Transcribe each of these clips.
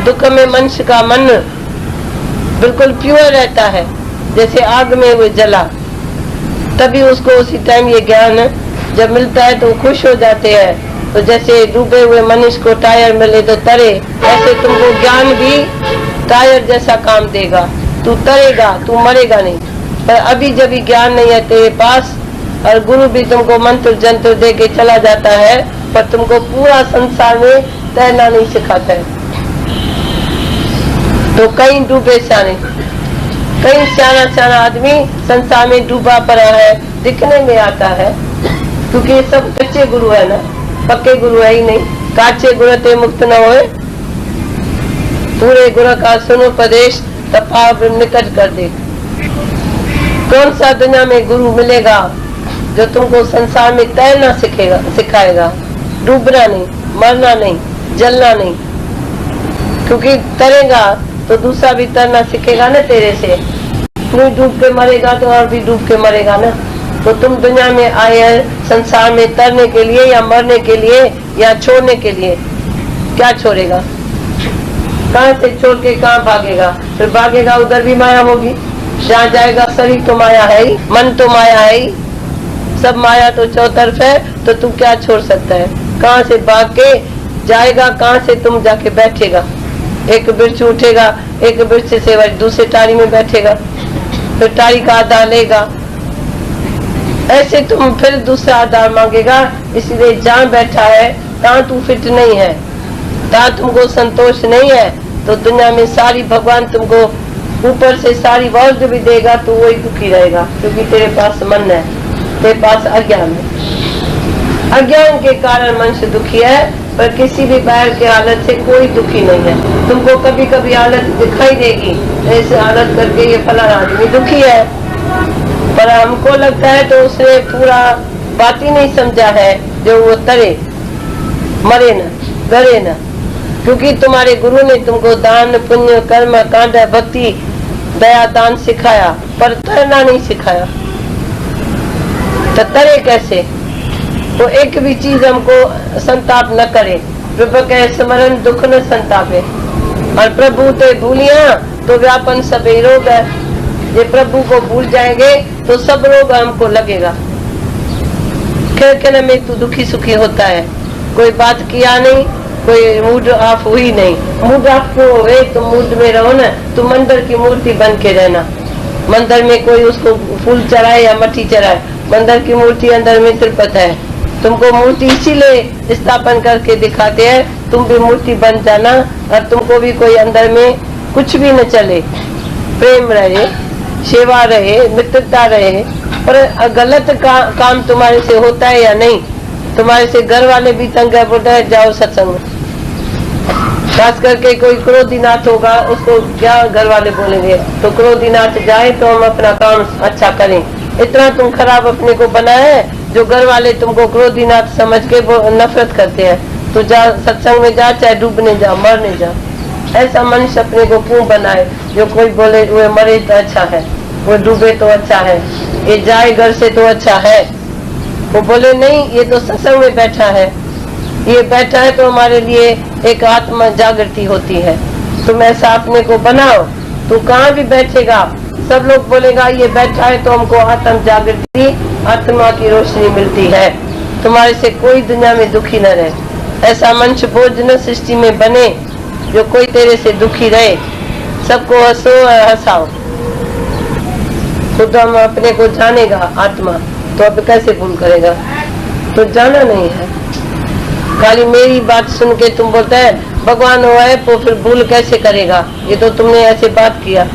दुख में मनुष्य का मन बिल्कुल प्योर रहता है, जैसे आग में वो जला, तभी उसको उसी टाइम ये ज्ञान जब मिलता है तो खुश हो जाते हैं। तो जैसे डूबे हुए मनुष्य को टायर मिले तो तरे, ऐसे तुमको ज्ञान भी टायर जैसा काम देगा। तू तरेगा, तू मरेगा नहीं। पर अभी जब भी ज्ञान नहीं है तेरे पास, और गुरु भी तुमको मंत्र जंत्र दे के चला जाता है, पर तुमको पूरा संसार में तैरना नहीं सिखाता है। तो कहीं डूबे सियाने, कहीं सियाना आदमी संसार में डूबा पड़ा है, दिखने में आता है, क्योंकि ये सब कच्चे गुरु है ना, पक्के गुरु है ही नहीं। काचे गुरु ते मुक्त न होए, पूरे गुरु का सुनो उपदेश तब पाप निकट कर दे। कौन सा दुनिया में गुरु मिलेगा जो तुमको संसार में तैरना सिखाएगा, डूबना नहीं, मरना नहीं, जलना नहीं। क्योंकि तरेगा तो दूसरा भी तैरना सीखेगा ना तेरे से। तू डूब के मरेगा तो और भी डूब के मरेगा ना। तो तुम दुनिया में आए हैं संसार में तरने के लिए या मरने के लिए या छोड़ने के लिए। क्या छोड़ेगा? कहाँ से छोड़ के कहाँ भागेगा? फिर भागेगा उधर भी माया होगी। जहाँ जाएगा शरीर तो माया है ही, मन तो माया है ही, सब माया तो चौतरफ है। तो तू क्या छोड़ सकता है? कहाँ से भाग के जाएगा? कहाँ से तुम जाके बैठेगा? एक वृक्ष उठेगा, एक वृक्ष से दूसरे टारी में बैठेगा, फिर टारी का आधार लेगा, ऐसे तुम फिर दूसरा आधार मांगेगा। इसलिए जहाँ बैठा है तहाँ तू फिट नहीं है, तहाँ तुमको संतोष नहीं है, तो दुनिया में सारी भगवान तुमको ऊपर से सारी वर्ल्ड भी देगा तो वही दुखी रहेगा, क्योंकि तेरे पास मन है, तेरे पास अज्ञान है। अज्ञान के कारण मनुष्य दुखी है, पर किसी भी बाहर के हालत से कोई दुखी नहीं है। तुमको कभी कभी हालत दिखाई देगी, ऐसे हालत करके ये फलाना आदमी दुखी है, पर हमको लगता है तो उसने पूरा बात ही नहीं समझा है जो वो तरे मरे न गरे न। क्योंकि तुम्हारे गुरु ने तुमको दान पुण्य कर्म कांड भक्ति दया दान सिखाया, पर तैरना नहीं सिखाया। तो तरे कैसे? वो एक भी चीज हमको संताप न करे। प्रभु के स्मरण दुख न संतापे, और प्रभु ते भूलिया तो व्यापन सब रोग है। ये प्रभु को भूल जाएंगे तो सब रोग हमको लगेगा। खेल में तू दुखी सुखी होता है, कोई बात किया नहीं, कोई मूड ऑफ हुई नहीं। मूड ऑफ क्यों हो गई? तुम मूड में रहो ना, तुम मंदिर की मूर्ति बन के रहना। मंदिर में कोई उसको फूल चढ़ाए या मट्टी चढ़ाए, मंदिर की मूर्ति अंदर में तिरपत है। तुमको मूर्ति इसीलिए स्थापन करके दिखाते हैं, तुम भी मूर्ति बन जाना, और तुमको भी कोई अंदर में कुछ भी न चले, प्रेम रहे, सेवा रहे, मित्रता रहे। पर गलत काम तुम्हारे से होता है या नहीं? तुम्हारे से घर वाले भी तंग है, बोलते हैं जाओ सत्संग में। खास करके कोई क्रोधीनाथ होगा, उसको क्या घर वाले बोलेंगे? तो क्रोधीनाथ जाए तो हम अपना काम अच्छा करें। इतना तुम खराब अपने को बनाया है जो घर वाले तुमको क्रोधीनाथ समझ के नफरत करते हैं। तो जा सत्संग में जा, चाहे डूबने जा, मरने जा। ऐसा मनुष्य अपने को क्यों बनाए जो कोई बोले वो मरे तो अच्छा है, वो डूबे तो अच्छा है, ये जाए घर से तो अच्छा है। वो बोले नहीं, ये तो सत्संग में बैठा है, ये बैठा है तो हमारे लिए एक आत्मा जागृति होती है। तुम ऐसा अपने को बनाओ, तू कहाँ भी बैठेगा सब लोग बोलेगा ये बैठा है तो हमको आत्म जागृति, आत्मा की रोशनी मिलती है। तुम्हारे से कोई दुनिया में दुखी न रहे। ऐसा मनुष्य भोजन सृष्टि में बने जो कोई तेरे से दुखी रहे। सबको हंसो हंसाओ। खुद हम अपने को जानेगा आत्मा, तो अब कैसे भूल करेगा? तो जाना नहीं है। खाली मेरी बात सुन के तुम बोलता है भगवान हुआ है तो फिर भूल कैसे करेगा? ये तो तुमने ऐसे बात किया।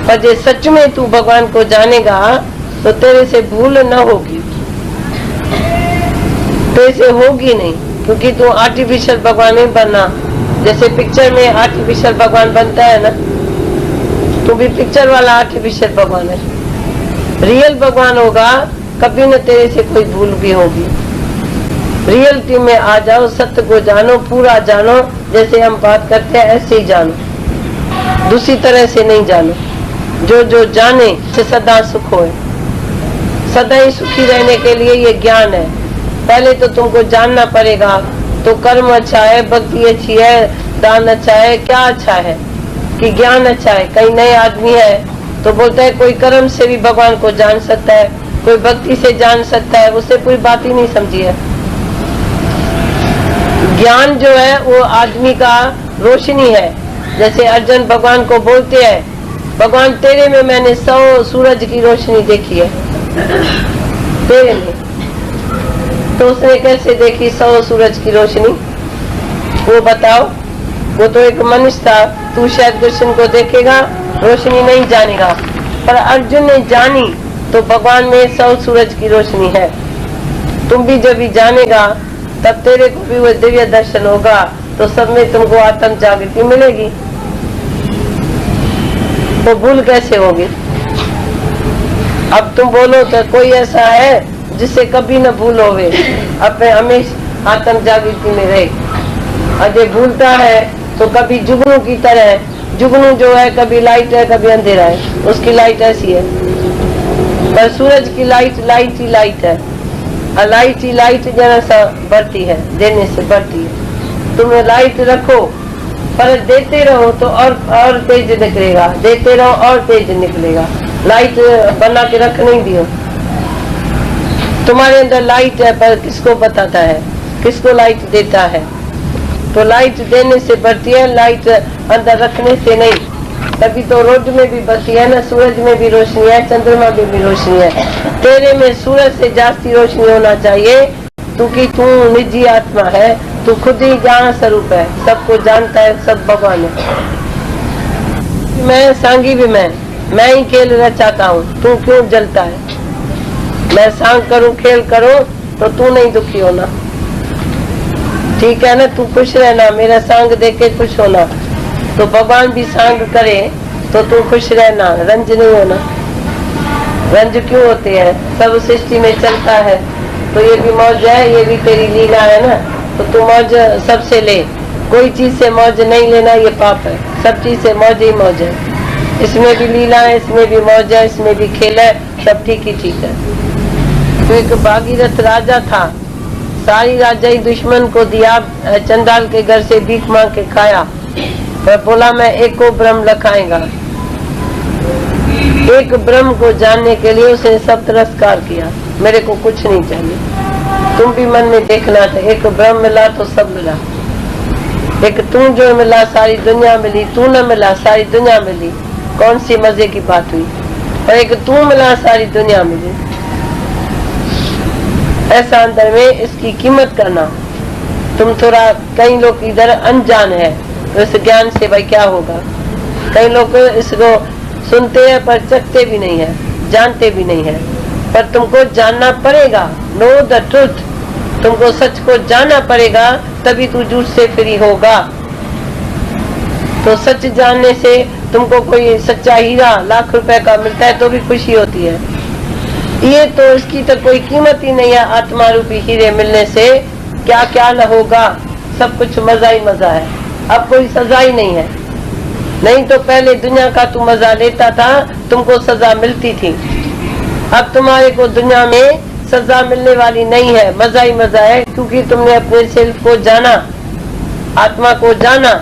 पर जे सच में तू भगवान को जानेगा तो तेरे से भूल न होगी, तेरे से होगी नहीं, क्योंकि तू आर्टिफिशियल भगवान नहीं बनना। जैसे पिक्चर में आर्टिफिशियल भगवान बनता है ना, तू भी पिक्चर वाला आर्टिफिशियल भगवान है। रियल भगवान होगा कभी न तेरे से कोई भूल भी होगी। रियलिटी में आ जाओ, सत्य को जानो, पूरा जानो। जैसे हम बात करते हैं ऐसे ही जानो, दूसरी तरह से नहीं जानो। जो जो जाने से सदा सुख होए। सदा ही सुखी रहने के लिए ये ज्ञान है। पहले तो तुमको जानना पड़ेगा तो कर्म अच्छा है, भक्ति अच्छी है, दान अच्छा है, क्या अच्छा है कि ज्ञान अच्छा है। कई नए आदमी है तो बोलता है कोई कर्म से भी भगवान को जान सकता है, कोई भक्ति से जान सकता है, उससे कोई बात ही नहीं समझी है। ज्ञान जो है वो आदमी का रोशनी है। जैसे अर्जुन भगवान को बोलते हैं, भगवान तेरे में मैंने 100 सूरज की रोशनी देखी है, तेरे में। तो उसने कैसे देखी 100 सूरज की रोशनी, वो बताओ। वो तो एक मनुष्य था, तू शायद कृष्ण को देखेगा, रोशनी नहीं जानेगा, पर अर्जुन ने जानी तो भगवान में 100 सूरज की रोशनी है। तुम भी जब भी जानेगा तब तेरे को भी वो दिव्य दर्शन होगा, तो सब में तुमको आत्म जागृति मिलेगी। तो भूल कैसे होगी? अब तुम बोलो तो कोई ऐसा है जिससे कभी न भूल होवे, अपने हमेशा आत्म जागृति में रहे। अजय भूलता है तो कभी जुगनू की तरह, जुगनू जो है कभी लाइट है कभी अंधेरा है, उसकी लाइट ऐसी है। पर सूरज की लाइट लाइट ही लाइट है, और लाइट ही लाइट जरा सा बढ़ती है, देने से बढ़ती है। तुम लाइट रखो पर देते रहो तो और तेज निकलेगा, देते रहो और तेज निकलेगा। लाइट बना के रख नहीं दियो। तुम्हारे अंदर लाइट है पर किसको बताता है, किसको लाइट देता है? तो लाइट देने से बढ़ती है, लाइट अंदर रखने से नहीं। तभी तो रोड में भी बत्ती है ना, सूरज में भी रोशनी है, चंद्रमा में भी रोशनी है। तेरे में सूरज से जास्ती रोशनी होना चाहिए, क्योंकि तू निजी आत्मा है, तू खुद ही ज्ञान स्वरूप है, सबको जानता है, सब भगवान है। मैं सांगी भी मैं ही खेल रचाता हूँ, तू क्यों जलता है? मैं सांग करूँ खेल करो तो तू नहीं दुखी होना, ठीक है ना? तू खुश रहना, मेरा सांग देख के खुश होना। तो भगवान भी सांग करे तो तू खुश रहना, रंज नहीं होना। रंज क्यों होते हैं? सब सृष्टि में चलता है, तो ये भी मौज है, ये भी तेरी लीला है ना, तो तू मौज सबसे ले। कोई चीज से मौज नहीं लेना ये पाप है, सब चीज से मौज ही मौज है। इसमें भी लीला है, इसमें भी मौज है, इसमें भी खेल है, सब ठीक ही ठीक है। तो एक भागीरथ राजा था, सारी राजाई दुश्मन को दिया, चंडाल के घर से भीख मांग के खाया, पर बोला मैं एक को ब्रह्म लखाएगा। एक ब्रह्म को जानने के लिए उसने सब तिरस्कार किया, मेरे को कुछ नहीं चाहिए। तुम भी मन में देखना था, एक ब्रह्म मिला तो सब मिला। एक तू जो मिला सारी दुनिया मिली, तू न मिला सारी दुनिया मिली, कौन सी मजे की बात हुई? और एक तू मिला सारी दुनिया मिली। ऐसा अंदर में इसकी कीमत करना। तुम थोड़ा, कई लोग इधर अनजान है, तो इस ज्ञान से भाई क्या होगा? कई लोग इसको सुनते हैं पर चखते भी नहीं है, जानते भी नहीं है। पर तुमको जानना पड़ेगा, नो द ट्रुथ, तुमको सच को जानना पड़ेगा, तभी तू झूठ से फ्री होगा। तो सच जानने से तुमको कोई सच्चा हीरा लाख रुपए का मिलता है तो भी खुशी होती है। ये तो इसकी तो कोई कीमत ही नहीं है। आत्मा रूपी हीरे मिलने से क्या क्या न होगा, सब कुछ मजा ही मजा है। अब कोई सजा ही नहीं है। नहीं तो पहले दुनिया का तू मजा लेता था, तुमको सजा मिलती थी। अब तुम्हारे को दुनिया में सजा मिलने वाली नहीं है, मजा ही मजा है, क्योंकि तुमने अपने सेल्फ को जाना, आत्मा को जाना,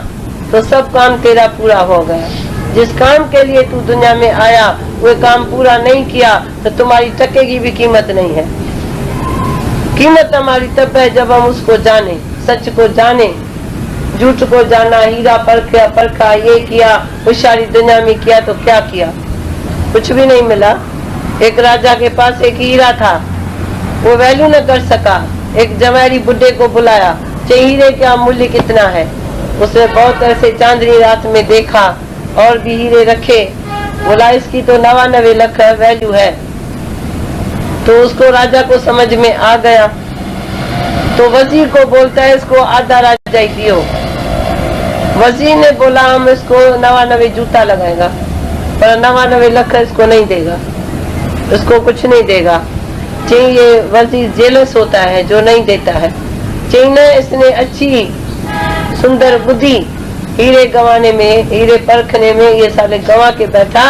तो सब काम तेरा पूरा हो गया। जिस काम के लिए तू दुनिया में आया वो काम पूरा नहीं किया तो तुम्हारी टके की भी कीमत नहीं है। कीमत हमारी तब है जब हम उसको जाने, सच को जाने। झूठ को जाना, हीरा परखा, ये किया, उस सारी दुनिया में किया तो क्या किया? कुछ भी नहीं मिला। एक राजा के पास एक हीरा था, वो वैल्यू न कर सका। एक जवारी बुड्ढे को बुलाया, हीरे का मूल्य कितना है? उसने बहुत ऐसे चांदनी रात में देखा और भी हीरे रखे, बोला इसकी तो 99 लाख वैल्यू है। तो उसको राजा को समझ में आ गया, तो वजीर को बोलता है इसको आधा राजा ही दियो। वजीर ने बोला हम इसको 99 जूता लगाएगा, पर 99 लाख इसको नहीं देगा, इसको कुछ नहीं देगा। चाहिए वजीर जेलस होता है जो नहीं देता है। चाहिए इसने अच्छी सुंदर बुद्धि हीरे गंवाने में, हीरे परखने में ये साले गंवा के बैठा,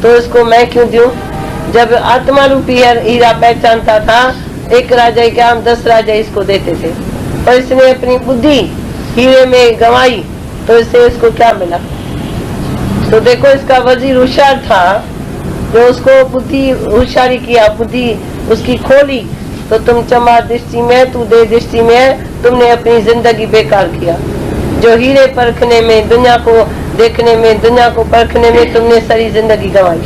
तो इसको मैं क्यों दूं? जब आत्मा रूपी हीरा पहचानता था, एक राजा क्या हम 10 राजा इसको देते थे। और इसने अपनी बुद्धि हीरे में गंवाई, तो इससे इसको क्या मिला? तो देखो, इसका वजीर होशियार था, जो उसको बुद्धि होशियारी किया, बुद्धि उसकी खोली, तो तुम चमा दृष्टि में, तू दे दृष्टि में, तुमने अपनी जिंदगी बेकार किया। जो हीरे परखने में, दुनिया को देखने में, दुनिया को परखने में तुमने सारी जिंदगी गंवाई।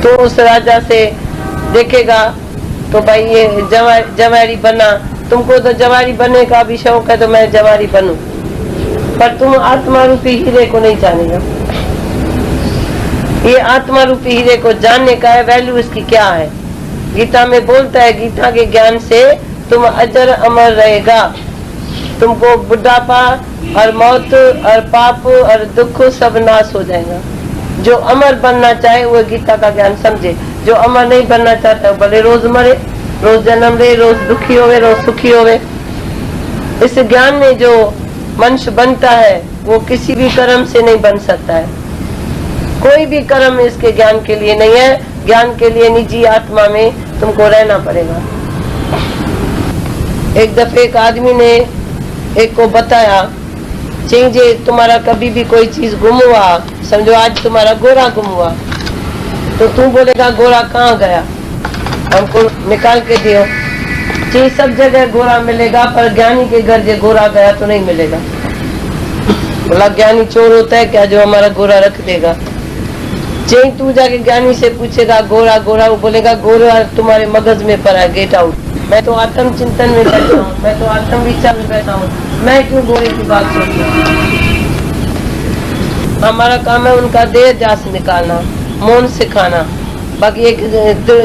तो उस राजा से देखेगा तो भाई ये जवारी बना, तुमको तो जवारी बनने का भी शौक है, तो मैं जवारी बनूं, पर तुम आत्मा रूपी हीरे को नहीं जानेगा। ये आत्मा रूपी हीरे को जानने का है, वैल्यू इसकी क्या है। गीता में बोलता है, गीता के ज्ञान से तुम अजर अमर रहेगा, तुमको बुढ़ापा और मौत और पाप और दुख सब नाश हो जाएगा। जो अमर बनना चाहे वो गीता का ज्ञान समझे, जो अमर नहीं बनना चाहता भले रोज मरे, रोज जन्म ले, रोज दुखी होवे, रोज सुखी होवे। इस ज्ञान में जो मनुष्य बनता है वो किसी भी कर्म से नहीं बन सकता है। कोई भी कर्म इसके ज्ञान के लिए नहीं है। ज्ञान के लिए निजी आत्मा में तुमको रहना पड़ेगा। एक दफे एक आदमी ने एक को बताया, जे तुम्हारा कभी भी कोई चीज गुम हुआ, समझो आज तुम्हारा गोरा गुम हुआ, तो तू बोलेगा गोरा कहाँ गया, हमको निकाल के दियो। जी सब जगह गोरा मिलेगा, पर ज्ञानी के घर जो गोरा गया तो नहीं मिलेगा। बोला ज्ञानी चोर होता है क्या जो हमारा गोरा रख देगा? जे तू जाके ज्ञानी से पूछेगा गोरा गोरा, वो बोलेगा गोरा तुम्हारे मगज में पड़ा है, गेट आउट। मैं तो आत्म चिंतन में बैठा हूँ, मैं तो आत्म विचार में बैठा हूँ, मैं क्यों गोरे की बात सोचूं? हमारा काम है उनका देह ध्यास निकालना, मौन सिखाना। बाकी एक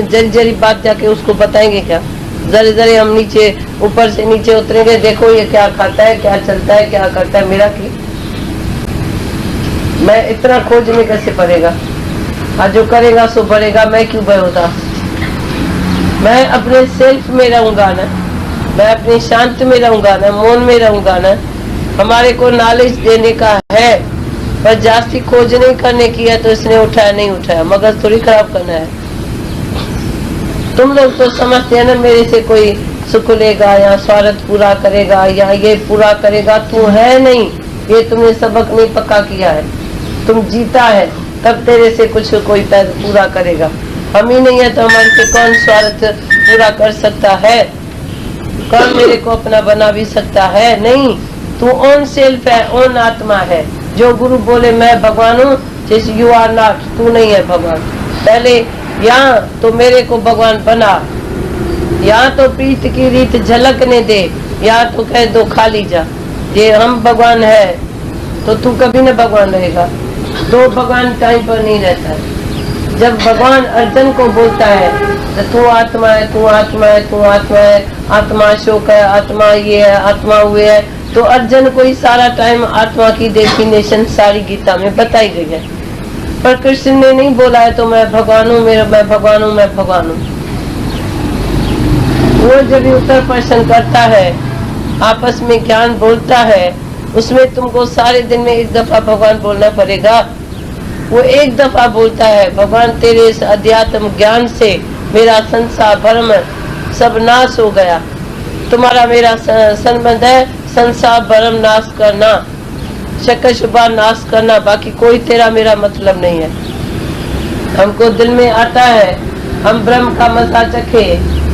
जरी जरी बात जाके उसको बताएंगे क्या? जरे जरे हम नीचे ऊपर से नीचे उतरेंगे, देखो ये क्या खाता है, क्या चलता है, क्या करता है, मेरा की मैं इतना खोजने कैसे पड़ेगा? आज जो करेगा सो बढ़ेगा, मैं क्यों बेहोदा? मैं अपने सेल्फ में रहूंगा ना, मैं अपने शांत में रहूंगा ना, मौन में रहूंगा ना। हमारे को नॉलेज देने का है, पर जास्ती खोज नहीं करने की है, तो इसने उठाया नहीं उठाया, मगज थोड़ी खराब करना है। तुम लोग तो समझते हैं ना, मेरे से कोई सुख लेगा या स्वार्थ पूरा करेगा या ये पूरा करेगा, तू है नहीं, ये तुमने सबक नहीं पक्का किया है। तुम जीता है तब तेरे से कुछ कोई पूरा करेगा। हम ही नहीं है तो हमारे से कौन स्वार्थ पूरा कर सकता है? कौन मेरे को अपना बना भी सकता है? नहीं, तू ओन सेल्फ है, ओन आत्मा है। जो गुरु बोले मैं भगवान हूँ, जिस यू आर नॉट, तू नहीं है भगवान। पहले यहाँ तो मेरे को भगवान बना, यहाँ तो प्रीत की रीत झलकने दे, यहाँ तो कह दो खाली जा। ये हम भगवान है तो तू कभी न भगवान रहेगा। दो भगवान टाइम पर नहीं रहता है। जब भगवान अर्जुन को बोलता है तो तू आत्मा है, तू आत्मा है, तू आत्मा है, आत्मा शोक है, आत्मा ये है, आत्मा हुए है, तो अर्जुन को ही सारा टाइम आत्मा की डेफिनेशन सारी गीता में बताई गई है। पर कृष्ण ने नहीं बोला है तो मैं भगवान हूँ, मेरा मैं भगवान हूँ, मैं भगवान हूँ। वो जब उत्तर प्रश्न करता है, आपस में ज्ञान बोलता है, उसमें तुमको सारे दिन में एक दफा भगवान बोलना पड़ेगा। वो एक दफा बोलता है, भगवान तेरे इस अध्यात्म ज्ञान से मेरा संसार भ्रम सब नाश हो गया। तुम्हारा मेरा संबंध है संसार भ्रम नाश करना, शक शुभा नाश करना, बाकी कोई तेरा मेरा मतलब नहीं है। हमको दिल में आता है हम ब्रह्म का मजा चखे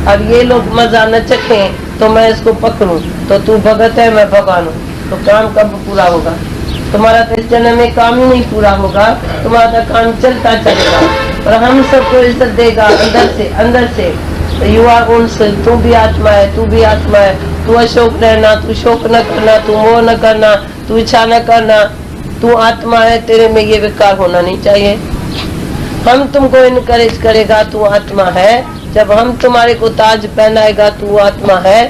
और ये लोग मजा न चखे तो मैं इसको पकड़ूं, तो तू भगत है मैं भगवान हूँ, तो काम कब पूरा होगा? तुम्हारा तो इस जन्म में काम ही नहीं पूरा होगा, तुम्हारा काम चलता चलेगा। और हम सबको इज्जत देगा अंदर से। तो यू आर ओन सेल्फ, तू भी आत्मा है, तू भी आत्मा है। तू अशोक रहना, तू शोक न करना, तू मोह न करना, तू इच्छा न करना, तू आत्मा है, तेरे में ये विकार होना नहीं चाहिए। हम तुमको इनकरेज करेगा, तू आत्मा है। जब हम तुम्हारे को ताज पहनाएगा, तू आत्मा है,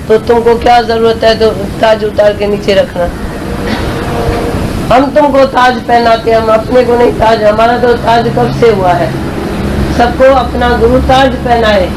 तो तुमको क्या जरूरत है तो ताज उतार के नीचे रखना? हम तुमको ताज पहनाते, हम अपने को नहीं ताज। हमारा तो ताज कब से हुआ है? सबको अपना गुरु ताज पहनाए।